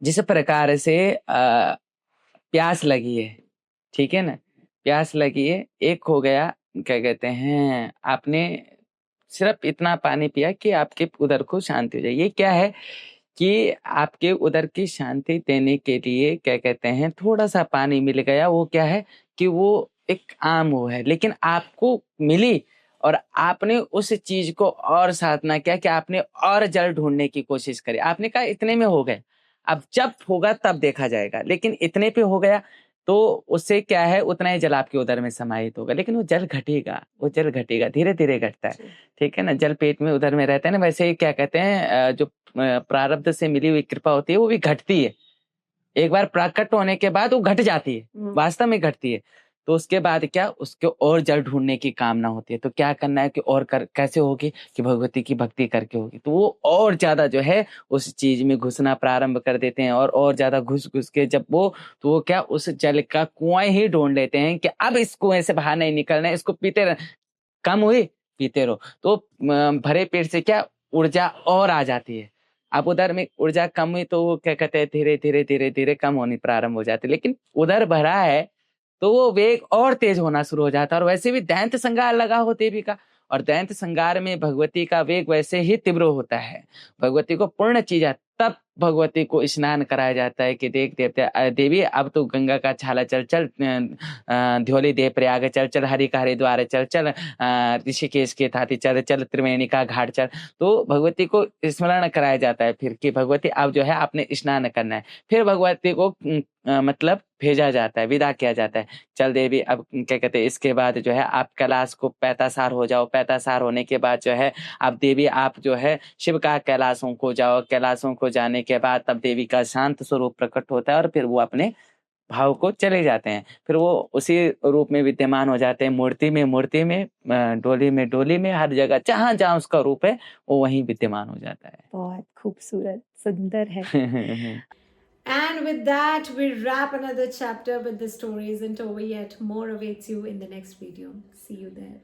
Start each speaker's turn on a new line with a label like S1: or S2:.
S1: जिस प्रकार से प्यास लगी है, ठीक है ना, प्यास लगी है, एक हो गया, क्या कहते हैं, आपने सिर्फ इतना पानी पिया कि आपके उदर को शांति हो जाए। ये क्या है कि आपके उदर की शांति देने के लिए, क्या कहते हैं, थोड़ा सा पानी मिल गया। वो क्या है कि वो एक आम वो है, लेकिन आपको मिली और आपने उस चीज को और साधना किया कि आपने और जल ढूंढने की कोशिश करी। आपने कहा इतने में हो गए, अब जब होगा तब देखा जाएगा, लेकिन इतने पे हो गया तो उससे क्या है, उतना ही जल आपके उदर में समाहित होगा, लेकिन वो जल घटेगा, वो जल घटेगा, धीरे धीरे घटता है, ठीक है ना। जल पेट में उदर में रहता है ना, वैसे ही क्या कहते हैं, जो प्रारब्ध से मिली हुई कृपा होती है वो भी घटती है। एक बार प्रकट होने के बाद वो घट जाती है, वास्तव में घटती है। तो उसके बाद क्या, उसके और जल ढूंढने की कामना होती है। तो क्या करना है कि और कैसे होगी कि भगवती की भक्ति करके होगी। तो वो और ज्यादा जो है उस चीज में घुसना प्रारंभ कर देते हैं, और ज्यादा घुस घुस के जब वो, तो वो क्या, उस जल का कुआं ही ढूंढ लेते हैं कि अब इस कुएं से बाहर नहीं निकलना है, इसको पीते रह, कम हुई पीते रहो। तो भरे पेट से क्या, ऊर्जा और आ जाती है। अब उधर में ऊर्जा कम हुई तो वो क्या कहते हैं, धीरे धीरे धीरे धीरे कम होनी प्रारंभ हो जाती है। लेकिन उधर भरा है तो वो वेग और तेज होना शुरू हो जाता है। और वैसे भी दैंत संगार लगा हो देवी का, और दैंत संगार में भगवती का वेग वैसे ही तीव्र होता है। भगवती को पूर्ण चीज है, तब भगवती को स्नान कराया जाता है कि देख देवते देवी अब तो गंगा का छाला चल चल, ध्योली दे प्रयाग चल चल, हरि का हरिद्वार चल चल, ऋषिकेश के थाती चल चल, त्रिवेणी का घाट चल। तो भगवती को स्मरण कराया जाता है फिर कि भगवती अब जो है आपने स्नान करना है। फिर भगवती को मतलब भेजा जाता है, विदा किया जाता है, चल देवी अब क्या कहते हैं, इसके बाद जो है आप कैलाश को पैतासार हो जाओ। पैतासार होने के बाद जो है अब देवी आप जो है शिव का कैलाशों को जाओ। कैलाशों को जाने के बाद तब देवी का शांत स्वरूप प्रकट होता है और फिर वो अपने भाव को चले जाते हैं। फिर वो उसी रूप में विद्यमान हो जाते हैं, मूर्ति में मूर्ति में, डोली में डोली में, हर जगह जहां जहां उसका रूप है वो वहीं विद्यमान हो जाता है।
S2: बहुत खूबसूरत, सुंदर है।
S3: And with that, we wrap another chapter, but the story isn't over yet. More awaits you in the next video. See you there.